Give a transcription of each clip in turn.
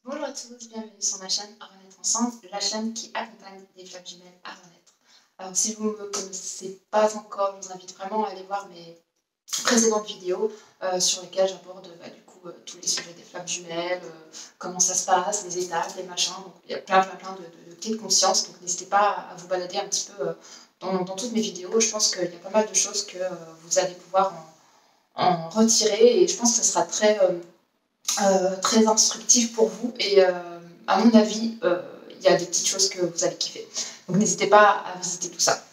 Bonjour à tous, bienvenue sur ma chaîne À Renaître Ensemble, la chaîne qui accompagne les flammes jumelles à renaître. Alors si vous ne me connaissez pas encore, je vous invite vraiment à aller voir mes précédentes vidéos sur lesquelles j'aborde tous les sujets des flammes jumelles, comment ça se passe, les étapes, les machins. Donc il y a plein de clés de conscience, donc n'hésitez pas à vous balader un petit peu dans toutes mes vidéos. Je pense qu'il y a pas mal de choses que vous allez pouvoir en retirer et je pense que ce sera très instructif pour vous et à mon avis, il y a des petites choses que vous allez kiffer. Donc n'hésitez pas à visiter tout ça.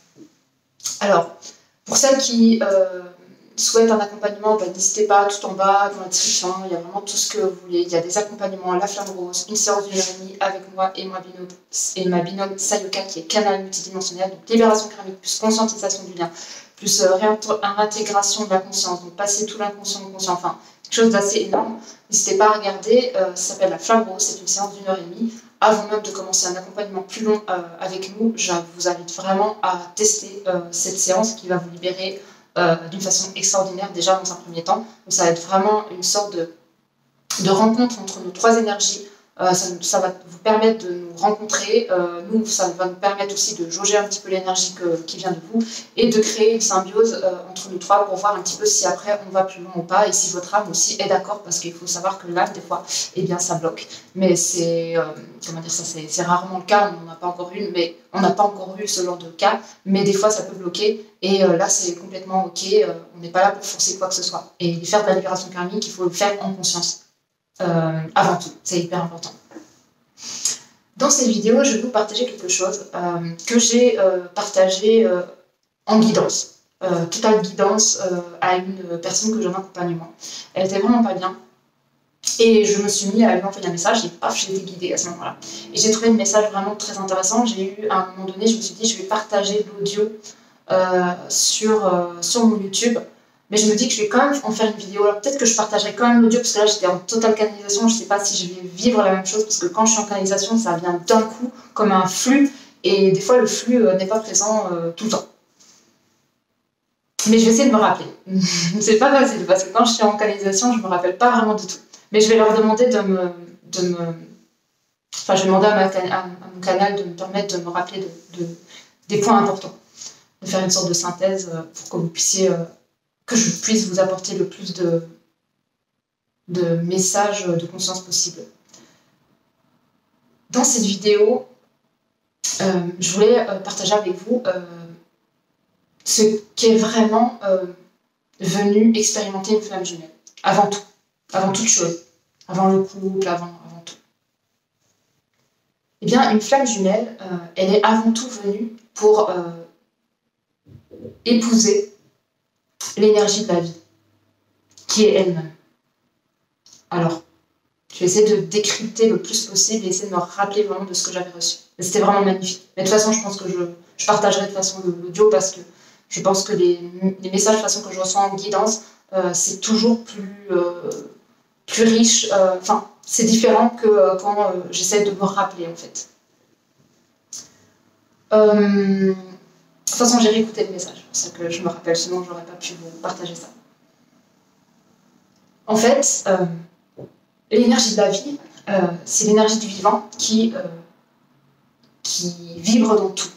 Alors, pour celles qui souhaitent un accompagnement, n'hésitez pas, tout en bas, dans la description, il y a vraiment tout ce que vous voulez. Il y a des accompagnements à la flamme rose, une séance d'une heure et demie avec moi et ma binôme Sayoka qui est canal multidimensionnel, donc libération karmique plus conscientisation du lien, plus réintégration de la conscience, donc passer tout l'inconscient au conscient, enfin, quelque chose d'assez énorme. N'hésitez pas à regarder, ça s'appelle la flamme rose, c'est une séance d'une heure et demie. Avant même de commencer un accompagnement plus long avec nous, je vous invite vraiment à tester cette séance qui va vous libérer d'une façon extraordinaire déjà dans un premier temps. Donc ça va être vraiment une sorte de rencontre entre nos trois énergies. Ça va vous permettre de nous rencontrer, nous ça va nous permettre aussi de jauger un petit peu l'énergie qui vient de vous et de créer une symbiose entre nous trois pour voir un petit peu si après on va plus loin ou pas et si votre âme aussi est d'accord, parce qu'il faut savoir que l'âme des fois, eh bien ça bloque. Mais c'est comment dire ça, c'est rarement le cas, on n'en a pas encore une, mais on n'a pas encore eu ce genre de cas, mais des fois ça peut bloquer et là c'est complètement ok, on n'est pas là pour forcer quoi que ce soit. Et faire de la libération karmique, il faut le faire en conscience. Avant tout, c'est hyper important. Dans cette vidéo, je vais vous partager quelque chose que j'ai partagé en guidance, totale guidance à une personne que j'ai en accompagnement. Elle était vraiment pas bien et je me suis mis à lui envoyer un message et paf, j'ai été guidée à ce moment-là. Et j'ai trouvé le message vraiment très intéressant. J'ai eu, à un moment donné, je me suis dit, je vais partager l'audio sur mon YouTube. Mais je me dis que je vais quand même en faire une vidéo. Alors peut-être que je partagerai quand même l'audio parce que là j'étais en totale canalisation. Je ne sais pas si je vais vivre la même chose parce que quand je suis en canalisation, ça vient d'un coup comme un flux. Et des fois le flux n'est pas présent tout le temps. Mais je vais essayer de me rappeler. C'est pas facile parce que quand je suis en canalisation, je ne me rappelle pas vraiment du tout. Mais je vais leur demander Enfin, je vais demander à mon canal de me permettre de me rappeler des points importants. De faire une sorte de synthèse pour que vous puissiez... que je puisse vous apporter le plus de messages de conscience possible. Dans cette vidéo, je voulais partager avec vous ce qui est vraiment venu expérimenter une flamme jumelle. Avant tout, avant toute chose, avant le couple, avant tout. Eh bien, une flamme jumelle, elle est avant tout venue pour épouser l'énergie de la vie, qui est elle-même. Alors, je vais essayer de décrypter le plus possible et essayer de me rappeler vraiment de ce que j'avais reçu. C'était vraiment magnifique. Mais de toute façon, je pense que je partagerai de toute façon l'audio parce que je pense que les messages de toute façon que je reçois en guidance, c'est toujours plus riche. Enfin, c'est différent que quand j'essaie de me rappeler en fait. De toute façon, j'ai réécouté le message, c'est pour ça que je me rappelle, sinon j'aurais pas pu vous partager ça. En fait, l'énergie de la vie, c'est l'énergie du vivant qui vibre dans tout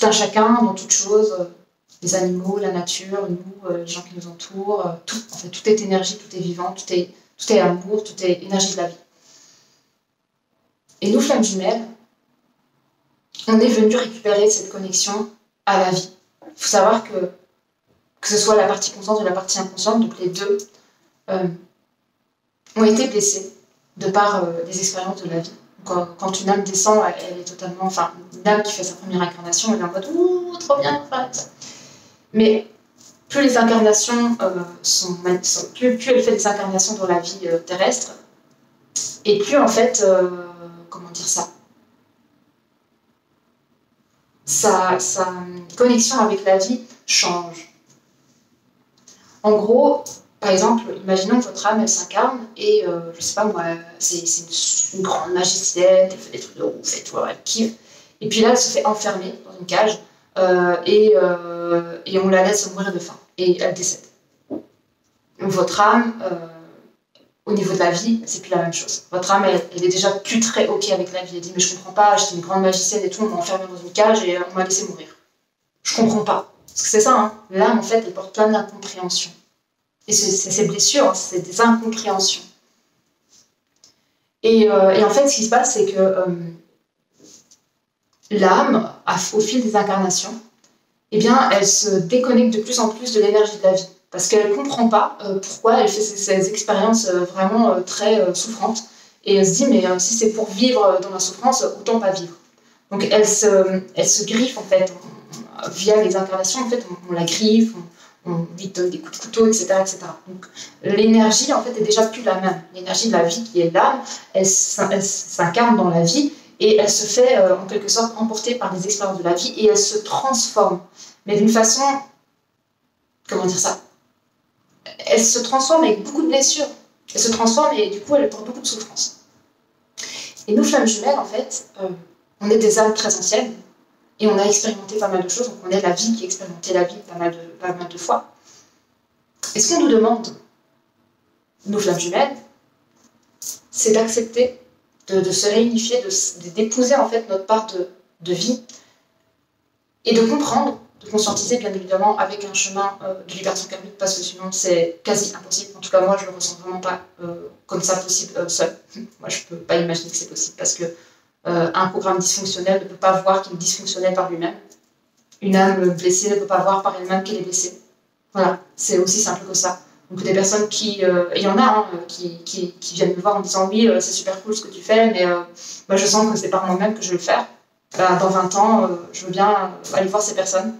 un chacun, dans toute chose, les animaux, la nature, nous, les gens qui nous entourent, tout. En fait, tout est énergie, tout est vivant, tout est amour, tout est énergie de la vie. Et nous, flammes jumelles, on est venu récupérer cette connexion à la vie. Il faut savoir que ce soit la partie consciente ou la partie inconsciente, donc les deux, ont été blessés de par les expériences de la vie. Quand une âme descend, elle est totalement... Enfin, une âme qui fait sa première incarnation, elle est en mode « Ouh, trop bien !» Mais plus les incarnations plus elle fait des incarnations dans la vie terrestre, et plus en fait, comment dire ça, sa connexion avec la vie change. En gros, par exemple, imaginons que votre âme, elle s'incarne et, je sais pas moi, c'est une grande magicienne, elle fait des trucs de ouf et tout, elle kiffe. Et puis là, elle se fait enfermer dans une cage et on la laisse mourir de faim et elle décède. Donc votre âme, au niveau de la vie, c'est plus la même chose. Votre âme, elle est déjà plus très OK avec la vie. Elle dit, mais je comprends pas, j'étais une grande magicienne et tout, on m'a enfermée dans une cage et on m'a laissé mourir. Je comprends pas. Parce que c'est ça, hein. L'âme, en fait, elle porte plein d'incompréhension. Et c'est ces blessures, hein, c'est des incompréhensions. Et en fait, ce qui se passe, c'est que l'âme, au fil des incarnations, eh bien, elle se déconnecte de plus en plus de l'énergie de la vie. Parce qu'elle ne comprend pas pourquoi elle fait ces expériences vraiment très souffrantes. Et elle se dit, mais si c'est pour vivre dans la souffrance, autant pas vivre. Donc elle se griffe, en fait, via les incarnations, en fait, on la griffe, on lui donne des coups de couteau, etc. etc. Donc l'énergie, en fait, est déjà plus la même. L'énergie de la vie, qui est l'âme, elle s'incarne dans la vie et elle se fait, en quelque sorte, emporter par les expériences de la vie et elle se transforme. Mais d'une façon, comment dire ça, elle se transforme avec beaucoup de blessures. Elle se transforme et du coup, elle porte beaucoup de souffrance. Et nous, flammes jumelles, en fait, on est des âmes très anciennes et on a expérimenté pas mal de choses. Donc, on est la vie qui a expérimenté la vie pas mal de fois. Et ce qu'on nous demande, nos flammes jumelles, c'est d'accepter de se réunifier, d'épouser en fait notre part de vie et de comprendre, de conscientiser bien évidemment avec un chemin de libération karmique, parce que sinon c'est quasi impossible. En tout cas moi je le ressens vraiment pas comme ça possible seul. Moi je peux pas imaginer que c'est possible parce que un programme dysfonctionnel ne peut pas voir qu'il est dysfonctionnel par lui-même. Une âme blessée ne peut pas voir par elle-même qu'elle est blessée. Voilà, c'est aussi simple que ça. Donc des personnes qui, il y en a hein, qui viennent me voir en disant oui c'est super cool ce que tu fais, mais moi je sens que c'est par moi-même que je vais le faire. Dans 20 ans, je veux bien aller voir ces personnes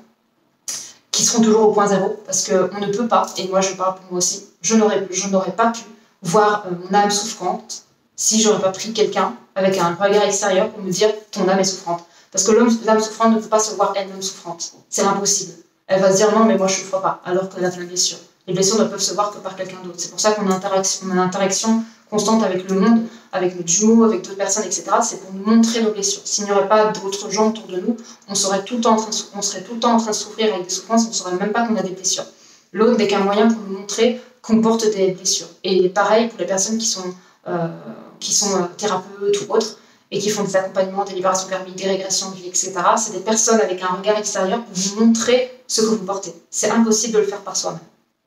qui seront toujours au point zéro, parce qu'on ne peut pas, et moi je parle pour moi aussi, je n'aurais pas pu voir mon âme souffrante si j'aurais pas pris quelqu'un avec un regard extérieur pour me dire ton âme est souffrante. Parce que l'âme souffrante ne peut pas se voir elle-même souffrante. C'est impossible. Elle va se dire non mais moi je souffre pas, alors qu'elle a plein de blessures. Les blessures ne peuvent se voir que par quelqu'un d'autre. C'est pour ça qu'on a une interaction constante avec le monde, avec nos jumeaux, avec d'autres personnes, etc. C'est pour nous montrer nos blessures. S'il n'y aurait pas d'autres gens autour de nous, on serait tout le temps en train de souffrir avec des souffrances, on ne saurait même pas qu'on a des blessures. L'autre n'est qu'un moyen pour nous montrer qu'on porte des blessures. Et pareil pour les personnes qui sont thérapeutes ou autres, et qui font des accompagnements, des libérations karmiques, des régressions de vie, etc. C'est des personnes avec un regard extérieur pour vous montrer ce que vous portez. C'est impossible de le faire par soi-même.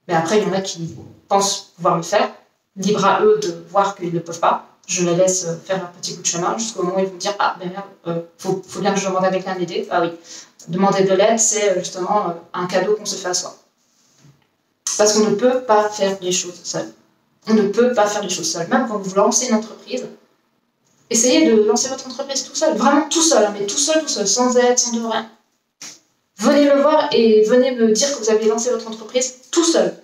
Mais après, il y en a qui pensent pouvoir le faire. Libre à eux de voir qu'ils ne peuvent pas. Je les laisse faire leur petit bout de chemin jusqu'au moment où ils vont dire ah ben merde, faut bien que je demande à quelqu'un d'aider. Ah oui, demander de l'aide, c'est justement un cadeau qu'on se fait à soi. Parce qu'on ne peut pas faire les choses seul. On ne peut pas faire les choses seul. Même quand vous lancez une entreprise, essayez de lancer votre entreprise tout seul, vraiment tout seul, mais tout seul, sans aide, sans de rien. Venez me voir et venez me dire que vous avez lancé votre entreprise tout seul.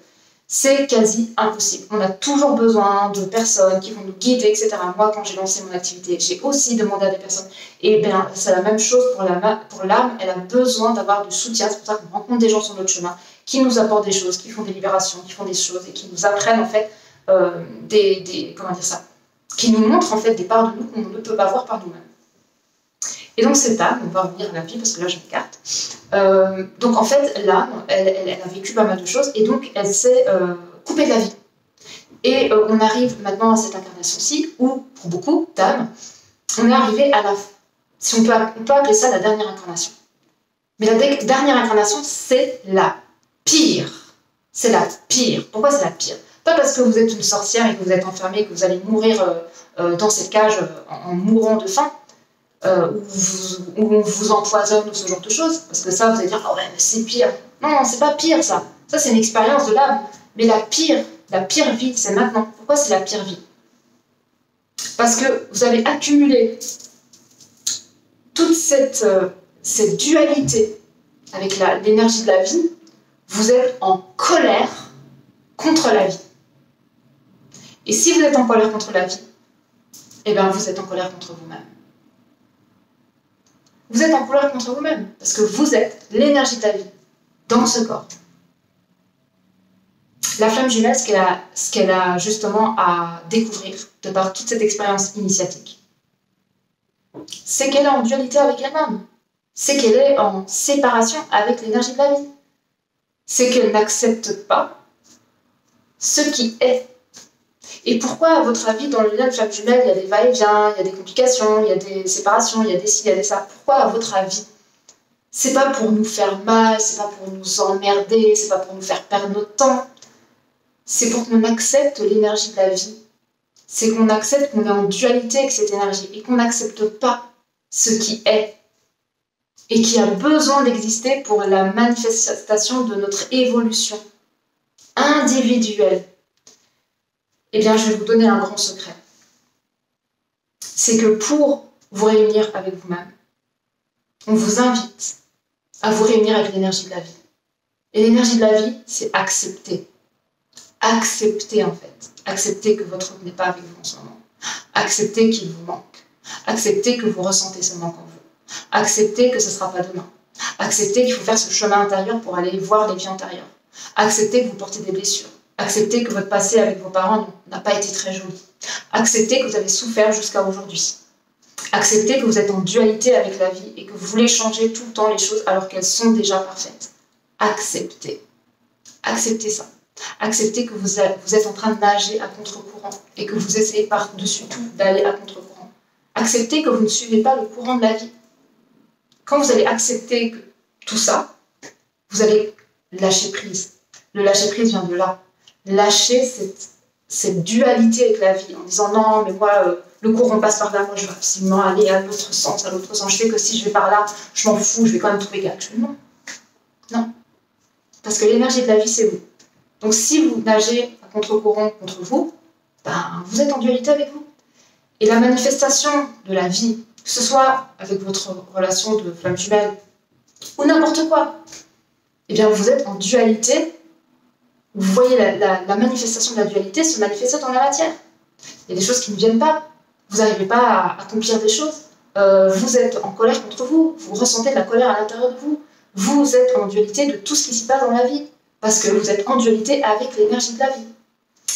C'est quasi impossible. On a toujours besoin de personnes qui vont nous guider, etc. Moi, quand j'ai lancé mon activité, j'ai aussi demandé à des personnes. Et bien, c'est la même chose pour l'âme. Elle a besoin d'avoir du soutien. C'est pour ça qu'on rencontre des gens sur notre chemin qui nous apportent des choses, qui font des libérations, qui font des choses et qui nous apprennent en fait comment dire ça, qui nous montrent en fait des parts de nous qu'on ne peut pas voir par nous-mêmes. Et donc cette âme, on va revenir à la vie parce que là je m'écarte. Donc en fait l'âme, elle a vécu pas mal de choses et donc elle s'est coupée de la vie. Et on arrive maintenant à cette incarnation-ci où, pour beaucoup d'âmes, on est arrivé à si on peut appeler ça la dernière incarnation. Mais la dernière incarnation, c'est la pire. C'est la pire. Pourquoi c'est la pire? Pas parce que vous êtes une sorcière et que vous êtes enfermée et que vous allez mourir dans cette cage en mourant de faim, où on vous empoisonne ou ce genre de choses, parce que ça, vous allez dire, oh ouais, mais c'est pire. Non, c'est pas pire ça. Ça, c'est une expérience de l'âme. Mais la pire vie, c'est maintenant. Pourquoi c'est la pire vie? Parce que vous avez accumulé toute cette dualité avec l'énergie de la vie. Vous êtes en colère contre la vie. Et si vous êtes en colère contre la vie, eh bien vous êtes en colère contre vous-même. Vous êtes en colère contre vous-même, parce que vous êtes l'énergie de la vie dans ce corps. La flamme jumelle, ce qu'elle a justement à découvrir de par toute cette expérience initiatique, c'est qu'elle est en dualité avec elle-même. C'est qu'elle est en séparation avec l'énergie de la vie. C'est qu'elle n'accepte pas ce qui est. Et pourquoi, à votre avis, dans le lien de flamme jumelle, il y a des va-et-vient, il y a des complications, il y a des séparations, il y a des ci, il y a des ça? Pourquoi, à votre avis? C'est pas pour nous faire mal, c'est pas pour nous emmerder, c'est pas pour nous faire perdre notre temps. C'est pour qu'on accepte l'énergie de la vie. C'est qu'on accepte qu'on est en dualité avec cette énergie et qu'on n'accepte pas ce qui est et qui a besoin d'exister pour la manifestation de notre évolution individuelle. Eh bien, je vais vous donner un grand secret. C'est que pour vous réunir avec vous-même, on vous invite à vous réunir avec l'énergie de la vie. Et l'énergie de la vie, c'est accepter. Accepter, en fait. Accepter que votre autre n'est pas avec vous en ce moment. Accepter qu'il vous manque. Accepter que vous ressentez ce manque en vous. Accepter que ce ne sera pas demain. Accepter qu'il faut faire ce chemin intérieur pour aller voir les vies antérieures. Accepter que vous portez des blessures. Accepter que votre passé avec vos parents n'a pas été très joli. Accepter que vous avez souffert jusqu'à aujourd'hui. Accepter que vous êtes en dualité avec la vie et que vous voulez changer tout le temps les choses alors qu'elles sont déjà parfaites. Acceptez. Acceptez ça. Acceptez que vous êtes en train de nager à contre-courant et que vous essayez par-dessus tout d'aller à contre-courant. Acceptez que vous ne suivez pas le courant de la vie. Quand vous allez accepter tout ça, vous allez lâcher prise. Le lâcher prise vient de là. Lâcher cette dualité avec la vie en disant non, mais moi, le courant passe par là, moi je veux absolument aller à l'autre sens, à l'autre sens. Je sais que si je vais par là, je m'en fous, je vais quand même trouver quelque chose. Non. Non. Parce que l'énergie de la vie, c'est vous. Donc si vous nagez à contre-courant contre vous, ben, vous êtes en dualité avec vous. Et la manifestation de la vie, que ce soit avec votre relation de flamme jumelle ou n'importe quoi, eh bien vous êtes en dualité. Vous voyez la manifestation de la dualité se manifester dans la matière. Il y a des choses qui ne viennent pas. Vous n'arrivez pas à accomplir des choses. Vous êtes en colère contre vous. Vous ressentez de la colère à l'intérieur de vous. Vous êtes en dualité de tout ce qui s'y passe dans la vie. Parce que vous êtes en dualité avec l'énergie de la vie.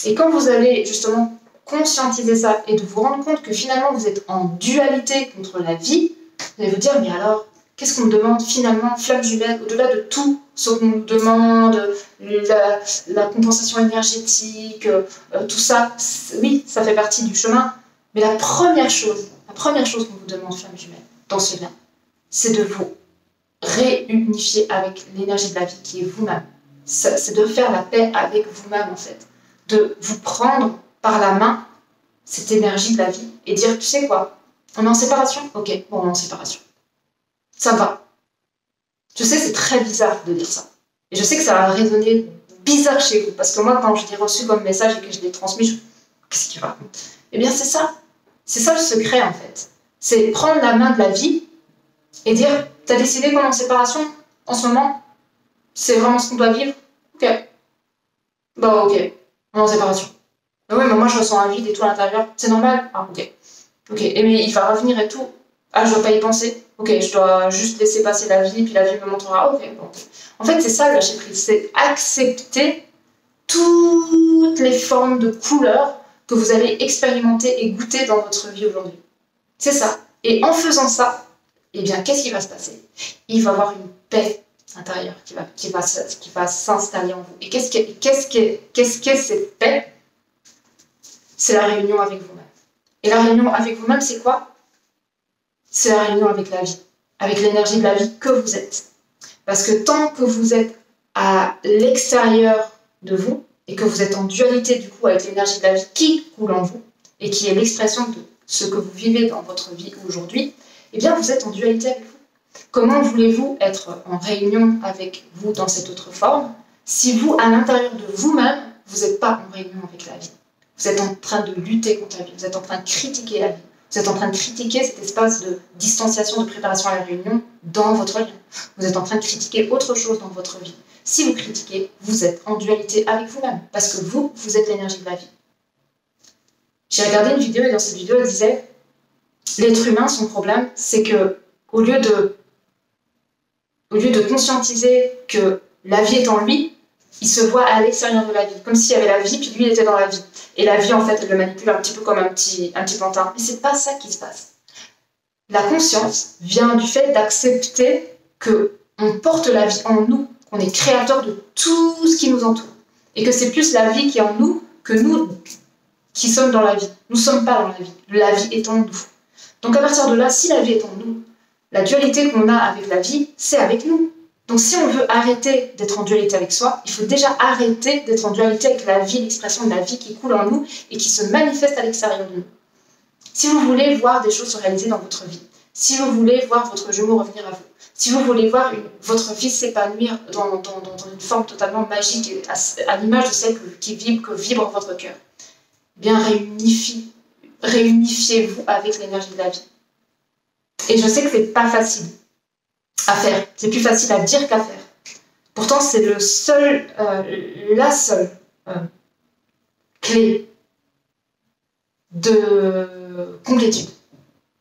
Et quand vous allez justement conscientiser ça et de vous rendre compte que finalement vous êtes en dualité contre la vie, vous allez vous dire, mais alors, qu'est-ce qu'on me demande finalement, flamme jumelle, au-delà de tout ce qu'on nous demande, la compensation énergétique, tout ça, oui, ça fait partie du chemin. Mais la première chose qu'on vous demande, flamme jumelle, dans ce lien, c'est de vous réunifier avec l'énergie de la vie qui est vous-même. C'est de faire la paix avec vous-même, en fait. De vous prendre par la main cette énergie de la vie et dire, tu sais quoi, on est en séparation? Ok, bon, on est en séparation. Ça va. Je sais, c'est très bizarre de dire ça. Et je sais que ça va résonner bizarre chez vous. Parce que moi, quand je l'ai reçu comme message et que je l'ai transmis, qu'est-ce qu'il raconte? Eh bien, c'est ça. C'est ça le secret, en fait. C'est prendre la main de la vie et dire, t'as décidé qu'on est en séparation en ce moment? C'est vraiment ce qu'on doit vivre? Ok. Bon, ok. On est en séparation. Mais oui, mais moi, je ressens un vide et tout à l'intérieur. C'est normal? Ah, ok. Ok. Et mais il va revenir et tout. Ah, je dois pas y penser. Ok, je dois juste laisser passer la vie, puis la vie me montrera. Ok, bon. En fait, c'est ça le lâcher prise. C'est accepter toutes les formes de couleurs que vous allez expérimenter et goûter dans votre vie aujourd'hui. C'est ça. Et en faisant ça, eh bien, qu'est-ce qui va se passer? Il va y avoir une paix intérieure qui va s'installer en vous. Et qu'est-ce qu'est cette paix? C'est la réunion avec vous-même. Et la réunion avec vous-même, c'est quoi? C'est la réunion avec la vie, avec l'énergie de la vie que vous êtes. Parce que tant que vous êtes à l'extérieur de vous, et que vous êtes en dualité du coup avec l'énergie de la vie qui coule en vous, et qui est l'expression de ce que vous vivez dans votre vie aujourd'hui, eh bien vous êtes en dualité avec vous. Comment voulez-vous être en réunion avec vous dans cette autre forme si vous, à l'intérieur de vous-même, vous n'êtes pas en réunion avec la vie? Vous êtes en train de lutter contre la vie, vous êtes en train de critiquer la vie, vous êtes en train de critiquer cet espace de distanciation, de préparation à la réunion dans votre lien. Vous êtes en train de critiquer autre chose dans votre vie. Si vous critiquez, vous êtes en dualité avec vous-même, parce que vous êtes l'énergie de la vie. J'ai regardé une vidéo et dans cette vidéo, elle disait l'être humain, son problème, c'est que au lieu de conscientiser que la vie est en lui, il se voit à l'extérieur de la vie, comme s'il y avait la vie, puis lui, il était dans la vie. Et la vie, en fait, elle le manipule un petit peu comme un petit pantin. Mais c'est pas ça qui se passe. La conscience vient du fait d'accepter qu'on porte la vie en nous, qu'on est créateur de tout ce qui nous entoure. Et que c'est plus la vie qui est en nous que nous, qui sommes dans la vie. Nous ne sommes pas dans la vie. La vie est en nous. Donc à partir de là, si la vie est en nous, la dualité qu'on a avec la vie, c'est avec nous. Donc si on veut arrêter d'être en dualité avec soi, il faut déjà arrêter d'être en dualité avec la vie, l'expression de la vie qui coule en nous et qui se manifeste à l'extérieur de nous. Si vous voulez voir des choses se réaliser dans votre vie, si vous voulez voir votre jumeau revenir à vous, si vous voulez voir votre vie s'épanouir dans une forme totalement magique, à l'image de celle que vibre votre cœur, bien réunifiez-vous avec l'énergie de la vie. Et je sais que c'est pas facile à faire, c'est plus facile à dire qu'à faire. Pourtant, c'est la seule clé de complétude.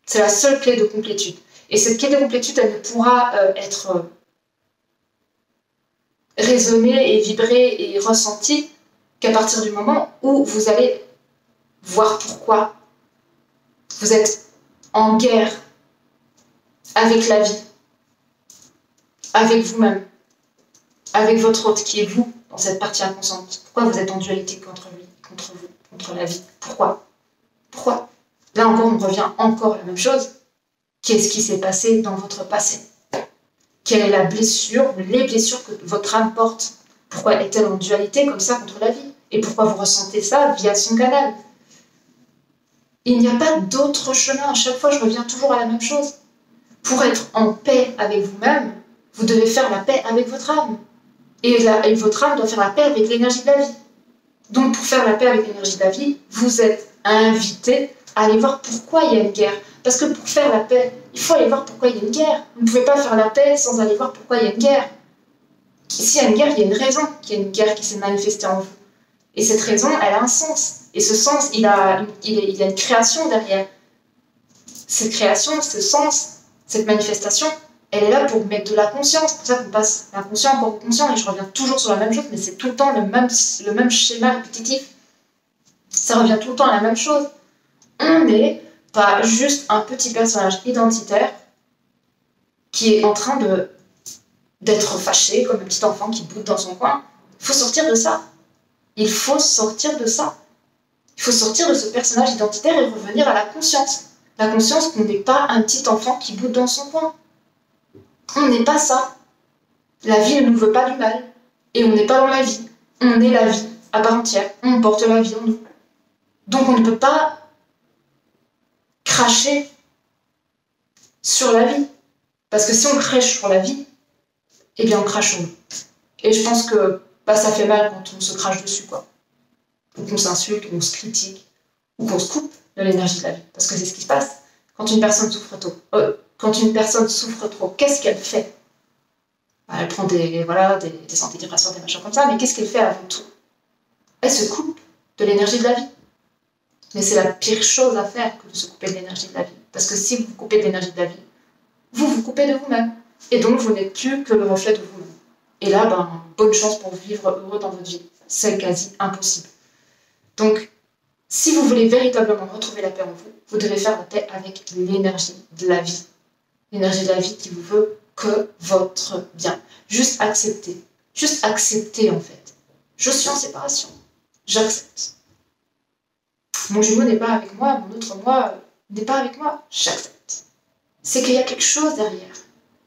C'est la seule clé de complétude. Et cette clé de complétude, elle ne pourra être raisonnée et vibrée et ressentie qu'à partir du moment où vous allez voir pourquoi vous êtes en guerre avec la vie, avec vous-même, avec votre hôte qui est vous dans cette partie inconsciente. Pourquoi vous êtes en dualité contre lui, contre vous, contre la vie? Pourquoi? Là encore, on revient encore à la même chose. Qu'est-ce qui s'est passé dans votre passé? Quelle est la blessure, les blessures que votre âme porte? Pourquoi est-elle en dualité comme ça contre la vie? Et pourquoi vous ressentez ça via son canal? Il n'y a pas d'autre chemin. À chaque fois, je reviens toujours à la même chose. Pour être en paix avec vous-même, vous devez faire la paix avec votre âme. Et votre âme doit faire la paix avec l'énergie de la vie. Donc, pour faire la paix avec l'énergie de la vie, vous êtes invité à aller voir pourquoi il y a une guerre. Parce que pour faire la paix, il faut aller voir pourquoi il y a une guerre. Vous ne pouvez pas faire la paix sans aller voir pourquoi il y a une guerre. S'il y a une guerre, il y a une raison qu'il y a une guerre qui s'est manifestée en vous. Et cette raison, elle a un sens. Et ce sens, il y a une création derrière. Cette création, ce sens, cette manifestation, elle est là pour mettre de la conscience. C'est pour ça qu'on passe l'inconscient encore au conscient. Et je reviens toujours sur la même chose, mais c'est tout le temps le même schéma répétitif. Ça revient tout le temps à la même chose. On n'est pas juste un petit personnage identitaire qui est en train d'être fâché comme un petit enfant qui boude dans son coin. Il faut sortir de ça. Il faut sortir de ça. Il faut sortir de ce personnage identitaire et revenir à la conscience. La conscience qu'on n'est pas un petit enfant qui boude dans son coin. On n'est pas ça. La vie ne nous veut pas du mal. Et on n'est pas dans la vie. On est la vie à part entière. On porte la vie en nous. Donc on ne peut pas cracher sur la vie. Parce que si on crèche sur la vie, eh bien on crache sur nous. Et je pense que ça fait mal quand on se crache dessus, quoi. Ou qu'on s'insulte, ou qu'on se critique, ou qu'on se coupe de l'énergie de la vie. Parce que c'est ce qui se passe quand une personne souffre trop. Qu'est-ce qu'elle fait? Elle prend des antidépresseurs, des machins comme ça, mais qu'est-ce qu'elle fait avant tout? Elle se coupe de l'énergie de la vie. Mais c'est la pire chose à faire que de se couper de l'énergie de la vie. Parce que si vous vous coupez de l'énergie de la vie, vous vous coupez de vous-même. Et donc, vous n'êtes plus que le reflet de vous-même. Et là, bonne chance pour vivre heureux dans votre vie. C'est quasi impossible. Donc, si vous voulez véritablement retrouver la paix en vous, vous devez faire la paix avec l'énergie de la vie. L'énergie de la vie qui vous veut que votre bien. Juste accepter. Juste accepter, en fait. Je suis en séparation. J'accepte. Mon jumeau n'est pas avec moi, mon autre moi n'est pas avec moi. J'accepte. C'est qu'il y a quelque chose derrière.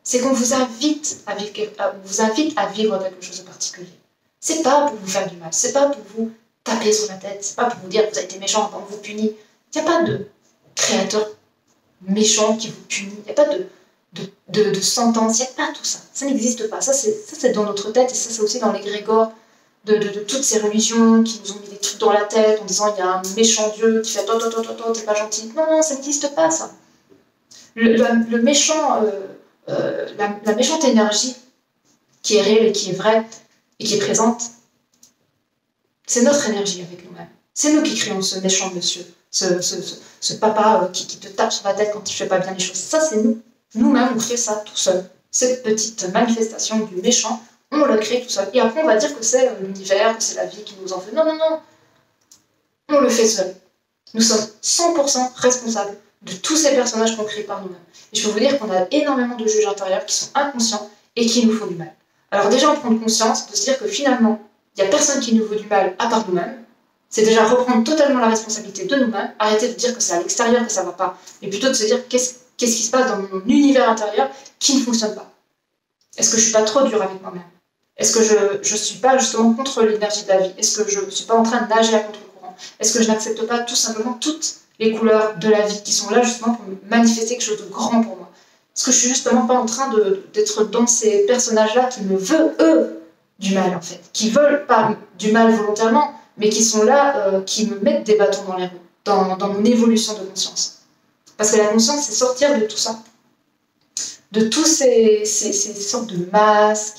C'est qu'on vous invite à vivre quelque chose de particulier. C'est pas pour vous faire du mal, c'est pas pour vous taper sur la tête, c'est pas pour vous dire que vous avez été méchant, on vous punit. Il n'y a pas de créateur méchant qui vous punit, il n'y a pas de sentence, il n'y a pas tout ça. Ça n'existe pas. Ça, c'est dans notre tête et ça, c'est aussi dans l'égrégore de toutes ces religions qui nous ont mis des trucs dans la tête en disant il y a un méchant Dieu qui fait toi, t'es pas gentil. Non, ça n'existe pas, ça. Le méchant. La méchante énergie qui est réelle et qui est vraie et qui est présente, c'est notre énergie avec nous-mêmes. C'est nous qui créons ce méchant monsieur, ce papa qui te tape sur la tête quand tu ne fais pas bien les choses. Ça, c'est nous. Nous-mêmes, on crée ça tout seul. Cette petite manifestation du méchant, on le crée tout seul. Et après, on va dire que c'est l'univers, que c'est la vie qui nous en fait. Non. On le fait seul. Nous sommes 100% responsables de tous ces personnages qu'on crée par nous-mêmes. Et je peux vous dire qu'on a énormément de juges intérieurs qui sont inconscients et qui nous font du mal. Alors déjà, on prend conscience de se dire que finalement, il n'y a personne qui nous veut du mal à part nous-mêmes. C'est déjà reprendre totalement la responsabilité de nous-mêmes, arrêter de dire que c'est à l'extérieur que ça ne va pas, mais plutôt de se dire qu'est-ce qui se passe dans mon univers intérieur qui ne fonctionne pas. Est-ce que je ne suis pas trop dure avec moi-même? Est-ce que je ne suis pas justement contre l'énergie de la vie? Est-ce que je ne suis pas en train de nager à contre-courant? Est-ce que je n'accepte pas tout simplement toutes les couleurs de la vie qui sont là justement pour manifester quelque chose de grand pour moi? Est-ce que je suis justement pas en train d'être dans ces personnages-là qui me veulent, eux, du mal en fait, qui veulent pas du mal volontairement, mais qui sont là, qui me mettent des bâtons dans les roues, dans mon évolution de conscience. Parce que la conscience, c'est sortir de tout ça, de tous ces sortes de masques,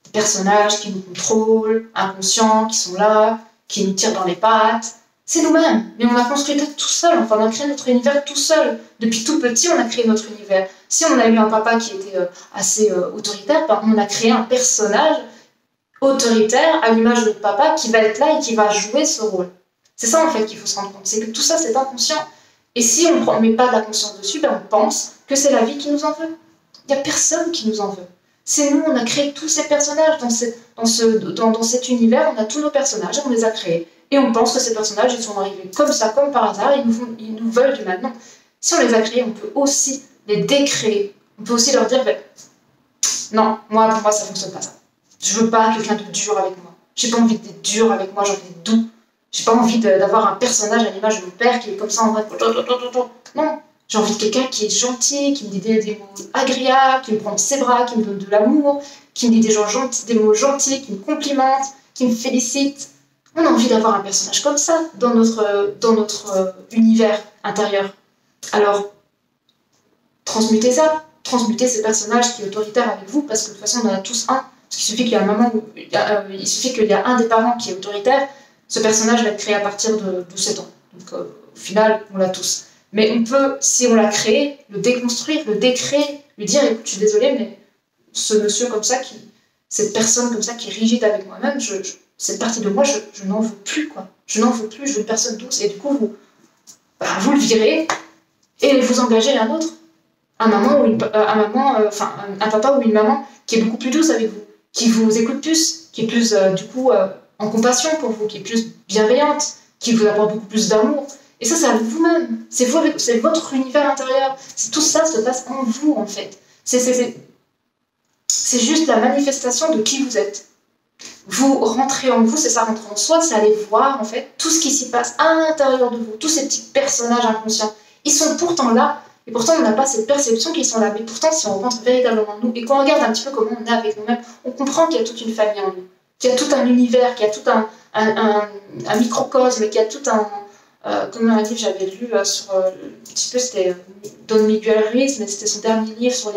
des personnages qui nous contrôlent, inconscients, qui sont là, qui nous tirent dans les pattes. C'est nous-mêmes, mais on a construit tout seul, enfin on a créé notre univers tout seul. Depuis tout petit, on a créé notre univers. Si on a eu un papa qui était assez autoritaire, ben, on a créé un personnage autoritaire à l'image de notre papa qui va être là et qui va jouer ce rôle. C'est ça en fait qu'il faut se rendre compte, c'est que tout ça c'est inconscient. Et si on ne met pas de la conscience dessus, ben, on pense que c'est la vie qui nous en veut. Il n'y a personne qui nous en veut. C'est nous, on a créé tous ces personnages dans cet univers, on a tous nos personnages, on les a créés. Et on pense que ces personnages, ils sont arrivés comme ça, comme par hasard, ils nous veulent du mal. Non. Si on les a créés, on peut aussi les décréer. On peut aussi leur dire, ben, non, pour moi, ça ne fonctionne pas ça. Je veux pas quelqu'un de dur avec moi. J'ai pas envie d'être dur avec moi, j'ai envie d'être doux. J'ai pas envie d'avoir un personnage à l'image de mon père qui est comme ça en mode... Non, j'ai envie de quelqu'un qui est gentil, qui me dit des mots agréables, qui me prend de ses bras, qui me donne de l'amour, qui me dit des mots gentils, qui me complimente, qui me félicite. On a envie d'avoir un personnage comme ça dans notre univers intérieur. Alors, transmutez ça, transmutez ces personnages qui est autoritaire avec vous, parce que de toute façon, on en a tous un. Parce qu'il suffit qu'il y a un moment où il suffit qu'il y a un des parents qui est autoritaire, ce personnage va être créé à partir de 7 ans. Donc, au final, on l'a tous. Mais on peut, si on l'a créé, le déconstruire, le décréer, lui dire, écoute, je suis désolée, mais ce monsieur comme ça, cette personne comme ça qui est rigide avec moi-même, cette partie de moi, je n'en veux plus, quoi. Je n'en veux plus, je veux une personne douce. Et du coup, vous le virez et vous engagez un autre. Un papa ou une maman qui est beaucoup plus douce avec vous, qui vous écoute plus, qui est plus, en compassion pour vous, qui est plus bienveillante, qui vous apporte beaucoup plus d'amour. Et ça, c'est à vous-même. C'est votre univers intérieur. Tout ça se passe en vous, en fait. C'est juste la manifestation de qui vous êtes. Vous rentrez en vous, c'est ça, rentrer en soi, c'est aller voir, en fait, tout ce qui s'y passe à l'intérieur de vous, tous ces petits personnages inconscients. Ils sont pourtant là, et pourtant on n'a pas cette perception qu'ils sont là. Mais pourtant, si on rentre véritablement en nous, et qu'on regarde un petit peu comment on est avec nous-mêmes, on comprend qu'il y a toute une famille en nous, qu'il y a tout un univers, qu'il y a tout un microcosme, qu'il y a tout un... comme un livre j'avais lu sur... un petit peu, c'était Don Miguel Ruiz, mais c'était son dernier livre sur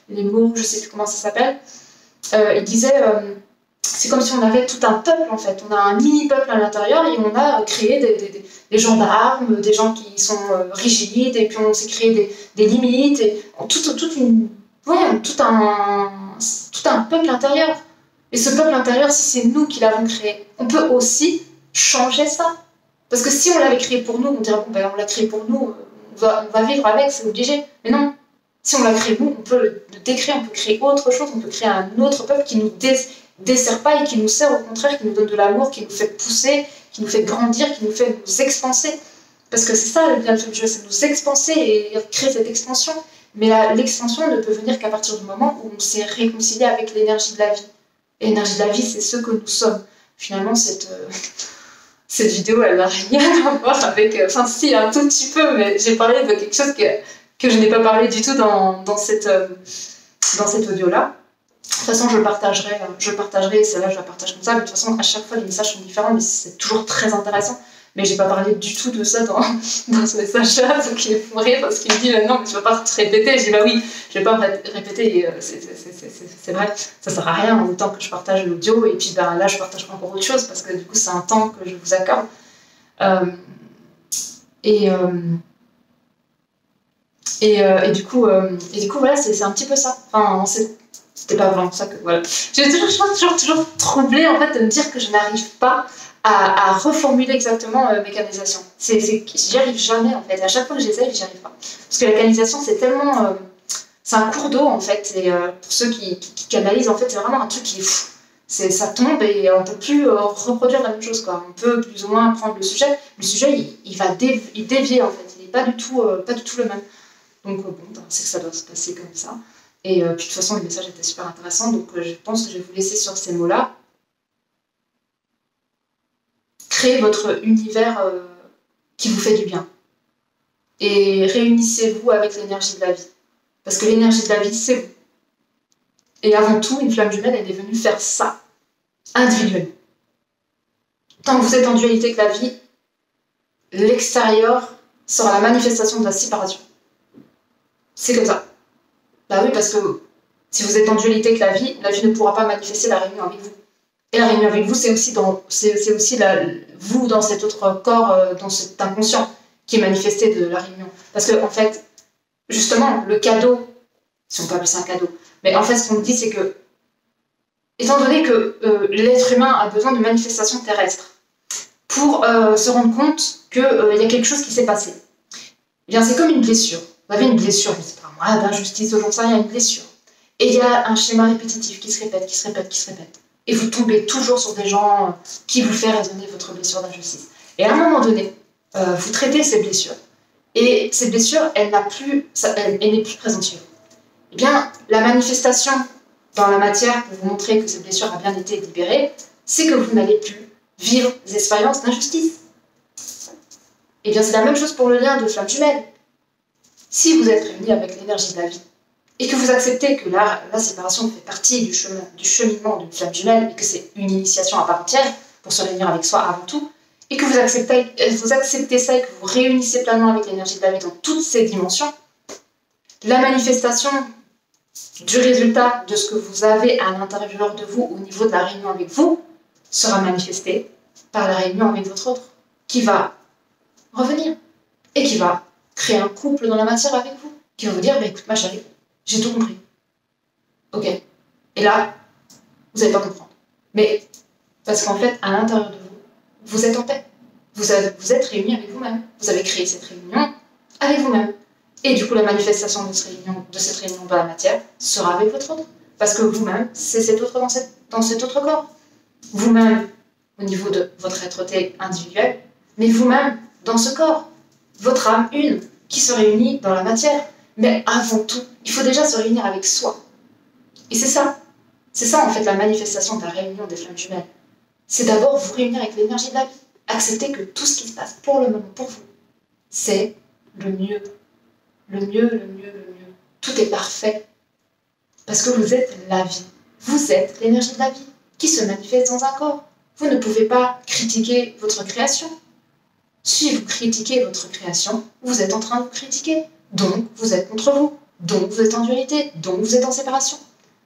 les mots, je sais plus comment ça s'appelle. Il disait... c'est comme si on avait tout un peuple en fait, on a un mini-peuple à l'intérieur et on a créé des gendarmes, des gens qui sont rigides et puis on s'est créé des limites, et tout un peuple intérieur. Et ce peuple intérieur, si c'est nous qui l'avons créé, on peut aussi changer ça. Parce que si on l'avait créé pour nous, on dirait bon, ben, on l'a créé pour nous, on va vivre avec, c'est obligé. Mais non, si on l'a créé nous, on peut le décréer, on peut créer autre chose, on peut créer un autre peuple qui nous dessert pas et qui nous sert au contraire, qui nous donne de l'amour, qui nous fait pousser, qui nous fait grandir, qui nous fait nous expanser. Parce que c'est ça le bien du jeu, c'est nous expanser et créer cette expansion. Mais l'expansion ne peut venir qu'à partir du moment où on s'est réconcilié avec l'énergie de la vie. Et l'énergie de la vie, c'est ce que nous sommes. Finalement, cette vidéo, elle n'a rien à voir avec... Enfin, si, un tout petit peu, mais j'ai parlé de quelque chose que je n'ai pas parlé du tout dans cet audio-là. De toute façon, je partagerai, celle-là, je la partage comme ça, mais de toute façon, à chaque fois, les messages sont différents, mais c'est toujours très intéressant. Mais j'ai pas parlé du tout de ça dans ce message-là, donc il est fourré parce qu'il me dit non, mais tu vas pas te répéter. Je dis bah oui, je vais pas me répéter, c'est vrai, ça sert à rien autant que je partage l'audio, et puis ben, là, je partagerai encore autre chose parce que du coup, c'est un temps que je vous accorde. Et du coup, voilà, c'est un petit peu ça. Enfin, c'était pas vraiment ça que... Voilà. J'ai toujours troublée, en fait, de me dire que je n'arrive pas à reformuler exactement mes canalisations. J'y arrive jamais, en fait. Et à chaque fois que j'essaie, j'y arrive pas. Parce que la canalisation, c'est tellement... c'est un cours d'eau, en fait. Et pour ceux qui canalisent, en fait, c'est vraiment un truc qui est fou. Ça tombe et on ne peut plus reproduire la même chose, quoi. On peut plus ou moins prendre le sujet. Le sujet, il dévie, en fait. Il n'est pas du tout le même. Donc, bon, c'est que ça doit se passer comme ça. Et puis, de toute façon, le message était super intéressant. Donc, je pense que je vais vous laisser sur ces mots-là. Créez votre univers qui vous fait du bien. Et réunissez-vous avec l'énergie de la vie. Parce que l'énergie de la vie, c'est vous. Et avant tout, une flamme jumelle, elle est venue faire ça, individuellement. Tant que vous êtes en dualité avec la vie, l'extérieur sera la manifestation de la séparation. C'est comme ça. Bah oui, parce que si vous êtes en dualité avec la vie ne pourra pas manifester la réunion avec vous. Et la réunion avec vous, c'est aussi vous dans cet autre corps, dans cet inconscient qui est manifesté de la réunion. Parce que, en fait, justement, le cadeau, si on peut appeler ça un cadeau, mais en fait, ce qu'on me dit, c'est que, étant donné que l'être humain a besoin de manifestations terrestres pour se rendre compte qu'il y a quelque chose qui s'est passé, eh bien, c'est comme une blessure. Vous avez une blessure, je ne sais pas moi, d'injustice, aujourd'hui, il y a une blessure. Et il y a un schéma répétitif qui se répète, qui se répète, qui se répète. Et vous tombez toujours sur des gens qui vous font résonner votre blessure d'injustice. Et à un moment donné, vous traitez ces blessures. Et cette blessure, elle n'est plus présente chez vous. Eh bien, la manifestation dans la matière pour vous montrer que cette blessure a bien été libérée, c'est que vous n'allez plus vivre des expériences d'injustice. Eh bien, c'est la même chose pour le lien de flamme jumelle. Si vous êtes réunis avec l'énergie de la vie, et que vous acceptez que la séparation fait partie du cheminement d'une flamme jumelle, et que c'est une initiation à part entière, pour se réunir avec soi avant tout, et que vous acceptez ça et que vous réunissez pleinement avec l'énergie de la vie dans toutes ces dimensions, la manifestation du résultat de ce que vous avez à l'intérieur de vous, au niveau de la réunion avec vous, sera manifestée par la réunion avec votre autre, qui va revenir, et qui va créer un couple dans la matière avec vous, qui va vous dire, bah, écoute ma chérie, j'ai tout compris. Ok. Et là, vous n'allez pas comprendre. Mais, parce qu'en fait, à l'intérieur de vous, vous êtes en paix. Vous êtes réunis avec vous-même. Vous avez créé cette réunion avec vous-même. Et du coup, la manifestation de cette réunion dans la matière sera avec votre autre. Parce que vous-même, c'est cet autre dans cet autre corps. Vous-même, au niveau de votre être-té individuel, mais vous-même, dans ce corps. Votre âme une, qui se réunit dans la matière. Mais avant tout, il faut déjà se réunir avec soi. Et c'est ça. C'est ça, en fait, la manifestation de la réunion des flammes jumelles. C'est d'abord vous réunir avec l'énergie de la vie. Accepter que tout ce qui se passe pour le moment, pour vous, c'est le mieux. Le mieux, le mieux, le mieux. Tout est parfait. Parce que vous êtes la vie. Vous êtes l'énergie de la vie qui se manifeste dans un corps. Vous ne pouvez pas critiquer votre création. Si vous critiquez votre création, vous êtes en train de vous critiquer. Donc, vous êtes contre vous. Donc, vous êtes en dualité. Donc, vous êtes en séparation.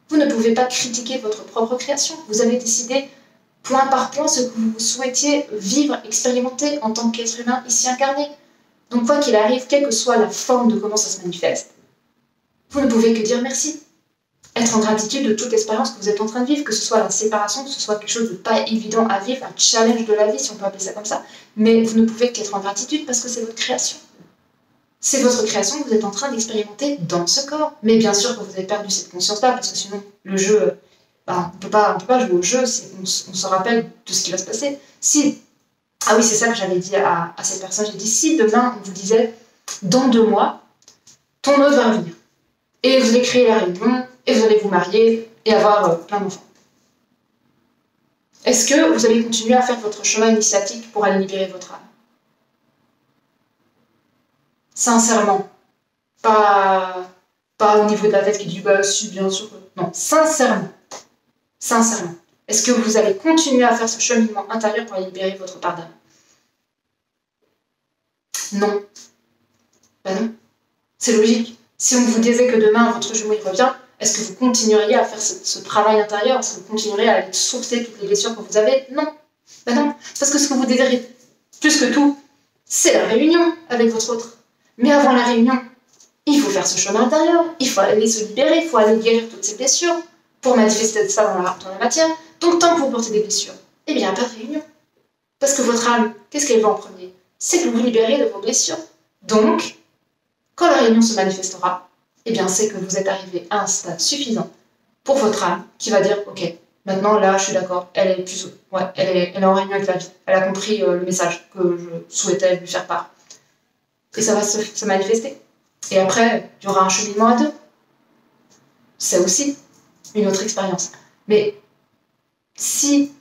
Vous ne pouvez pas critiquer votre propre création. Vous avez décidé, point par point, ce que vous souhaitiez vivre, expérimenter en tant qu'être humain ici incarné. Donc, quoi qu'il arrive, quelle que soit la forme de comment ça se manifeste, vous ne pouvez que dire merci. Être en gratitude de toute l'expérience que vous êtes en train de vivre, que ce soit la séparation, que ce soit quelque chose de pas évident à vivre, un challenge de la vie, si on peut appeler ça comme ça. Mais vous ne pouvez qu'être en gratitude parce que c'est votre création. C'est votre création que vous êtes en train d'expérimenter dans ce corps. Mais bien sûr que vous avez perdu cette conscience-là, parce que sinon, le jeu, on ne peut pas jouer au jeu, on se rappelle de ce qui va se passer. Ah oui, c'est ça que j'avais dit à cette personne. J'ai dit, si demain, on vous disait, dans 2 mois, ton autre va revenir. Et vous allez créer la réunion, et vous allez vous marier, et avoir plein d'enfants. Est-ce que vous allez continuer à faire votre chemin initiatique pour aller libérer votre âme? Sincèrement. Pas au niveau de la tête qui dit, bah si, bien sûr. Non, sincèrement. Sincèrement. Est-ce que vous allez continuer à faire ce cheminement intérieur pour aller libérer votre part d'âme? Non. Ben non. C'est logique. Si on vous disait que demain, votre jumeau il revient, est-ce que vous continueriez à faire ce travail intérieur? Est-ce que vous continueriez à aller sourcer toutes les blessures que vous avez? Non. Ben non. Parce que ce que vous désirez, plus que tout, c'est la réunion avec votre autre. Mais avant la réunion, il faut faire ce chemin intérieur. Il faut aller se libérer, il faut aller guérir toutes ces blessures pour manifester ça dans la matière. Donc, tant que vous portez des blessures, eh bien, pas de réunion. Parce que votre âme, qu'est-ce qu'elle veut en premier? C'est que vous vous libérez de vos blessures. Donc, quand la réunion se manifestera, eh bien, c'est que vous êtes arrivé à un stade suffisant pour votre âme qui va dire, ok, Maintenant, là, je suis d'accord. Elle est plus, ouais, elle est en réunion avec la vie. Elle a compris le message que je souhaitais lui faire part. Et ça va se manifester. Et après, il y aura un cheminement à deux. C'est aussi une autre expérience. Mais si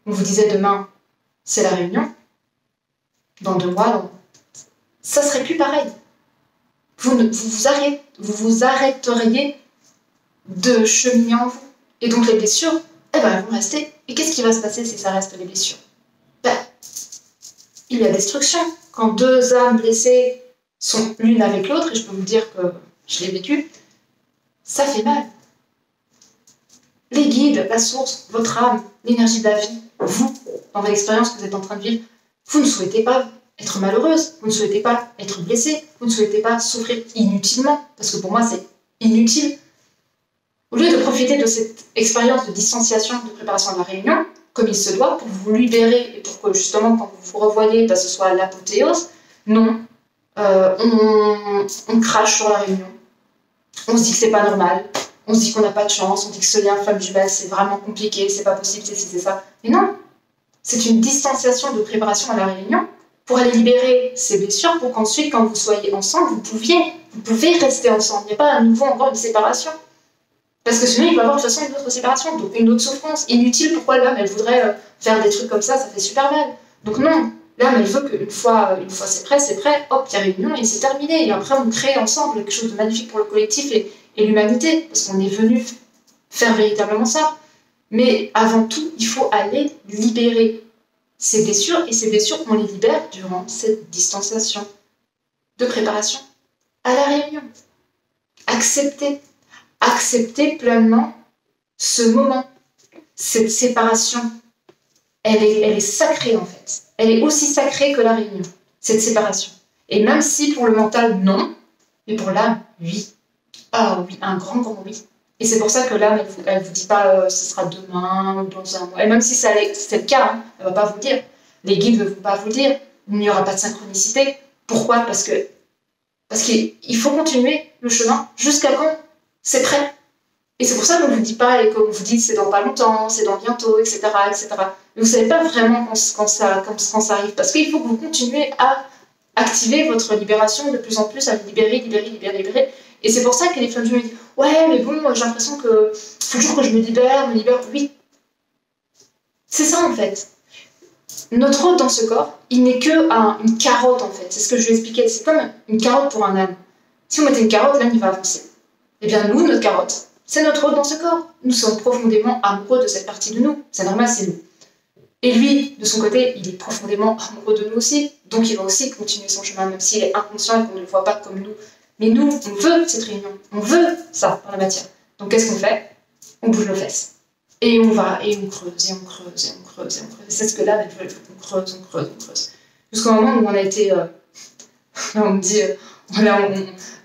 on vous disait demain, c'est la réunion, dans 2 mois, ça serait plus pareil. Vous vous arrêteriez de cheminer en vous. Et donc les blessures, elles vont rester. Et qu'est-ce qui va se passer si ça reste les blessures? Il y a destruction. Quand 2 âmes blessées sont l'une avec l'autre, et je peux vous dire que je l'ai vécu, ça fait mal. Les guides, la source, votre âme, l'énergie de la vie, vous, dans l'expérience que vous êtes en train de vivre, vous ne souhaitez pas être malheureuse, vous ne souhaitez pas être blessée, vous ne souhaitez pas souffrir inutilement, parce que pour moi c'est inutile. Au lieu de profiter de cette expérience de distanciation, de préparation à la réunion, comme il se doit, pour vous libérer et pour que justement quand vous vous revoyez, ce soit l'apothéose, non, on crache sur la réunion. On se dit que c'est pas normal, on se dit qu'on n'a pas de chance, on dit que ce lien femme jumelle c'est vraiment compliqué, c'est pas possible, c'est ça. Mais non, c'est une distanciation de préparation à la réunion pour aller libérer ces blessures pour qu'ensuite, quand vous soyez ensemble, vous pouvez rester ensemble. Il n'y a pas à nouveau encore une séparation. Parce que sinon, il va y avoir de toute façon une autre séparation, donc une autre souffrance. Inutile, pourquoi l'âme, elle voudrait faire des trucs comme ça fait super mal. Donc non, l'âme, elle veut qu'une fois c'est prêt, hop, il y a réunion et c'est terminé. Et après, on crée ensemble quelque chose de magnifique pour le collectif et l'humanité, parce qu'on est venu faire véritablement ça. Mais avant tout, il faut aller libérer ces blessures, et ces blessures, on les libère durant cette distanciation de préparation à la réunion. Accepter pleinement ce moment, cette séparation. Elle est sacrée en fait. Elle est aussi sacrée que la réunion, cette séparation. Et même si pour le mental, non, mais pour l'âme, oui. Ah oui, un grand oui. Et c'est pour ça que l'âme, elle vous dit pas ce sera demain ou dans un mois. Et même si c'est le cas, hein, elle va pas vous le dire. Les guides ne vont pas vous le dire. Il n'y aura pas de synchronicité. Pourquoi? Parce qu'il faut continuer le chemin jusqu'à quand c'est prêt. Et c'est pour ça qu'on ne vous dit pas, et qu'on vous dit c'est dans pas longtemps, c'est dans bientôt, etc. etc. Mais vous ne savez pas vraiment quand ça arrive. Parce qu'il faut que vous continuez à activer votre libération de plus en plus, à libérer. Et c'est pour ça que les femmes me disent ouais, mais bon, j'ai l'impression que faut toujours que je me libère. Oui. C'est ça en fait. Notre hôte dans ce corps, il n'est que une carotte en fait. C'est ce que je vais expliquer. C'est comme une carotte pour un âne. Si vous mettez une carotte, l'âne il va avancer. Eh bien nous, notre carotte, c'est notre hôte dans ce corps. Nous sommes profondément amoureux de cette partie de nous. C'est normal, c'est nous. Et lui, de son côté, il est profondément amoureux de nous aussi. Donc il va aussi continuer son chemin, même s'il est inconscient et qu'on ne le voit pas comme nous. Mais nous, on veut cette réunion. On veut ça dans la matière. Donc qu'est-ce qu'on fait? On bouge nos fesses. Et on va, et on creuse, et on creuse, et on creuse, et on creuse. C'est ce que là, on creuse. Jusqu'au moment où on a été... là, on me dit...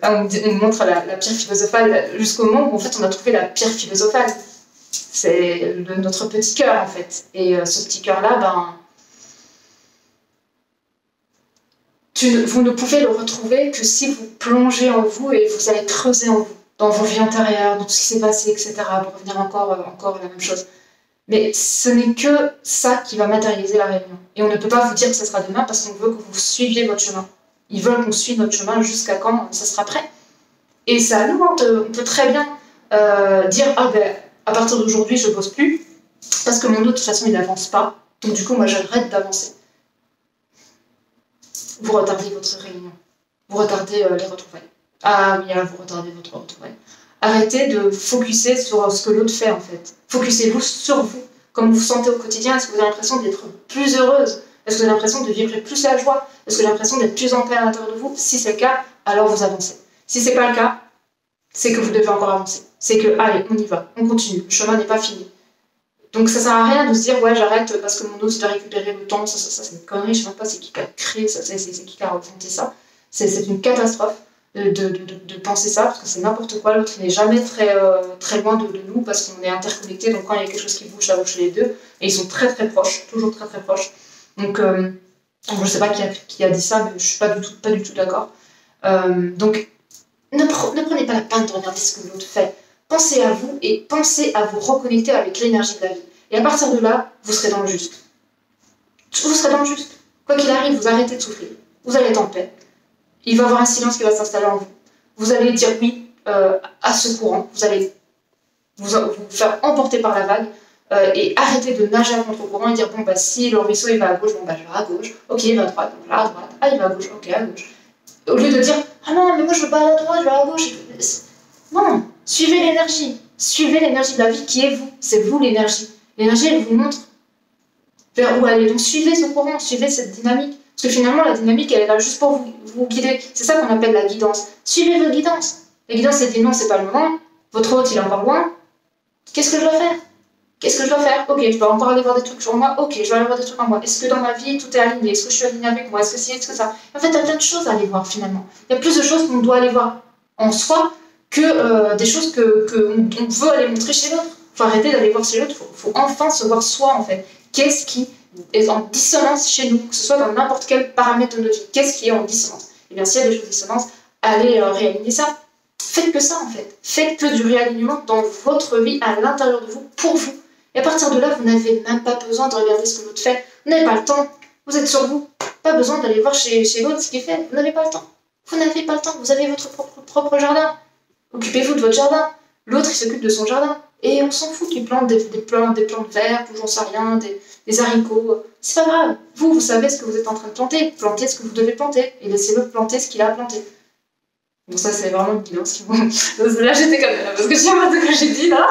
on montre la pierre philosophale, jusqu'au moment où en fait, on a trouvé la pierre philosophale. C'est notre petit cœur, en fait. Et ce petit cœur-là, vous ne pouvez le retrouver que si vous plongez en vous et vous allez creuser en vous, dans vos vies antérieures, dans tout ce qui s'est passé, etc., pour revenir encore la même chose. Mais ce n'est que ça qui va matérialiser la réunion. Et on ne peut pas vous dire que ce sera demain parce qu'on veut que vous suiviez votre chemin. Ils veulent qu'on suive notre chemin jusqu'à quand ça sera prêt. Et ça, nous, on peut très bien dire à partir d'aujourd'hui, je ne bosse plus parce que mon autre, de toute façon, il n'avance pas. Donc du coup, moi, j'arrête d'avancer. Vous retardez votre réunion. Vous retardez les retrouvailles. Ah oui, là, vous retardez votre retrouvaille. Arrêtez de focuser sur ce que l'autre fait, en fait. Focussez-vous sur vous. Comme vous vous sentez au quotidien, est-ce que vous avez l'impression d'être plus heureuse? Est-ce que vous avez l'impression de vivre plus la joie? Est-ce que vous avez l'impression d'être plus en paix à l'intérieur de vous? Si c'est le cas, alors vous avancez. Si c'est pas le cas, c'est que vous devez encore avancer. C'est que, allez, on y va, on continue. Le chemin n'est pas fini. Donc ça sert à rien de se dire, ouais, j'arrête parce que mon os doit récupérer le temps. Ça c'est une connerie, je ne sais même pas c'est qui a créé ça, c'est qui a raconté ça. C'est une catastrophe de penser ça, parce que c'est n'importe quoi. L'autre n'est jamais très loin de nous, parce qu'on est interconnectés. Donc quand il y a quelque chose qui bouge, ça bouge les deux. Et ils sont très très proches, toujours très très proches. Donc je ne sais pas qui a dit ça, mais je ne suis pas du tout d'accord. Donc ne prenez pas la peine de regarder ce que l'autre fait. pensez à vous et pensez à vous reconnecter avec l'énergie de la vie. Et à partir de là, vous serez dans le juste. Vous serez dans le juste. Quoi qu'il arrive, vous arrêtez de souffrir. Vous allez être en paix. Il va y avoir un silence qui va s'installer en vous. Vous allez dire oui à ce courant. Vous allez vous faire emporter par la vague et arrêter de nager à contre-courant et dire bon, bah si le ruisseau il va à gauche, bon, bah je vais à gauche. Ok, il va à droite, donc là à droite. Ah, il va à gauche, ok, à gauche. Au lieu de dire ah non, mais moi je veux pas aller à droite, je vais à gauche. Non, suivez l'énergie. Suivez l'énergie de la vie qui est vous. C'est vous l'énergie. L'énergie, elle vous montre vers où aller. Donc suivez ce courant, suivez cette dynamique. Parce que finalement, la dynamique, elle est là juste pour vous guider. C'est ça qu'on appelle la guidance. Suivez votre guidance. La guidance, elle dit non, c'est pas le moment. Votre hôte, il est encore loin. Qu'est-ce que je dois faire? Qu'est-ce que je dois faire? Ok, je dois encore aller voir des trucs sur moi. Ok, je vais aller voir des trucs en moi. Est-ce que dans ma vie, tout est aligné? Est-ce que je suis alignée avec moi? Est-ce que si, est-ce que ça? En fait, il y a plein de choses à aller voir finalement. Il y a plus de choses qu'on doit aller voir en soi que des choses qu'on veut aller montrer chez l'autre. Il faut arrêter d'aller voir chez l'autre. Il faut enfin se voir soi en fait. Qu'est-ce qui est en dissonance chez nous, que ce soit dans n'importe quel paramètre de notre vie? Qu'est-ce qui est en dissonance? Et bien, s'il y a des choses dissonantes, allez réaligner ça. Faites que ça en fait. Faites que du réalignement dans votre vie, à l'intérieur de vous, pour vous. Et à partir de là, vous n'avez même pas besoin de regarder ce que l'autre fait. Vous n'avez pas le temps. Vous êtes sur vous. Pas besoin d'aller voir chez l'autre ce qu'il fait. Vous n'avez pas le temps. Vous n'avez pas le temps. Vous avez votre propre jardin. Occupez-vous de votre jardin. L'autre, il s'occupe de son jardin. Et on s'en fout qu'il plante des plantes vertes ou j'en sais rien, des haricots. C'est pas grave. Vous savez ce que vous êtes en train de planter. Plantez ce que vous devez planter. Et laissez-le planter ce qu'il a planté. Bon, ça, c'est vraiment une guidance qui là, j'étais comme parce que je sais pas ce que j'ai dit là.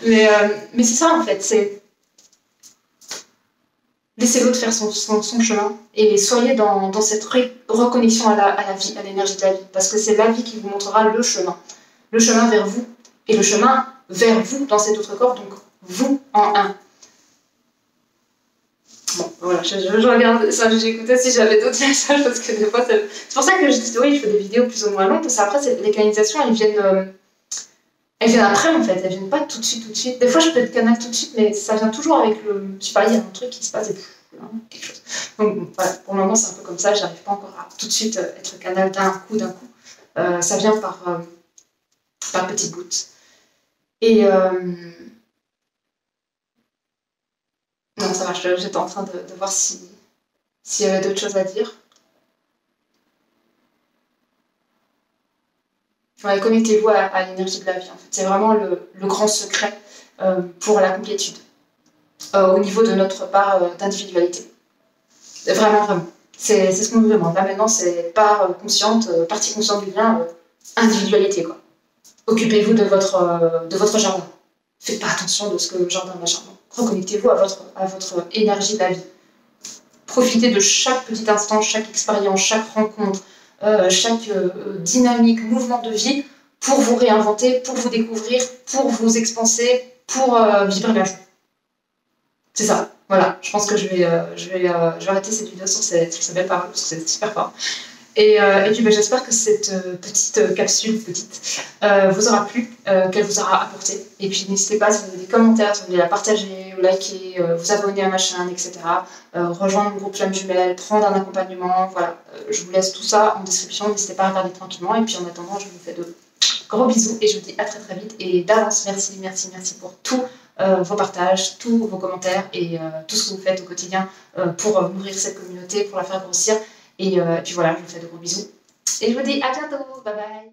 Mais c'est ça, en fait. C'est laissez l'autre faire son chemin et soyez dans cette reconnexion à la vie, à l'énergie de la vie. Parce que c'est la vie qui vous montrera le chemin. Le chemin vers vous. Et le chemin vers vous dans cet autre corps. Donc, vous en un. Bon, voilà, je regarde ça, j'écoutais si j'avais d'autres messages parce que des fois, c'est pour ça que je dis oui, je fais des vidéos plus ou moins longues parce qu'après, les canalisations, elles viennent après en fait, elles viennent pas tout de suite. Des fois, je peux être canal tout de suite, mais ça vient toujours avec le. Je sais pas, il y a un truc qui se passe et quelque chose. Donc voilà, pour le moment, c'est un peu comme ça, j'arrive pas encore à tout de suite être canal d'un coup. Ça vient par petites gouttes. Et. Non, ça va, j'étais en train de voir s'il y avait d'autres choses à dire. Ouais, connectez-vous à l'énergie de la vie, en fait. C'est vraiment le grand secret pour la complétude au niveau de notre part d'individualité. Vraiment, vraiment. C'est ce qu'on nous demande. Là, maintenant, c'est part consciente, partie consciente du bien, individualité, quoi. Occupez-vous de votre jardin. Faites pas attention de ce que le jardin machin. Reconnectez-vous à votre énergie de la vie. Profitez de chaque petit instant, chaque expérience, chaque rencontre, chaque dynamique, mouvement de vie pour vous réinventer, pour vous découvrir, pour vous expanser, pour vibrer la joie. C'est ça. Voilà. Je pense que je vais arrêter cette vidéo sur ces belles paroles parce que c'est super fort. Et puis j'espère que cette petite capsule vous aura plu, qu'elle vous aura apporté. Et puis n'hésitez pas, si vous avez des commentaires, si vous voulez la partager, liker, vous abonner à ma chaîne, etc. Rejoindre le groupe Flamme Jumelle, prendre un accompagnement. Voilà, je vous laisse tout ça en description. N'hésitez pas à regarder tranquillement. Et puis en attendant, je vous fais de gros bisous et je vous dis à très très vite. Et d'avance, merci pour tous vos partages, tous vos commentaires et tout ce que vous faites au quotidien pour nourrir cette communauté, pour la faire grossir. Et puis voilà, je vous fais de gros bisous. Et je vous dis à bientôt. Bye bye.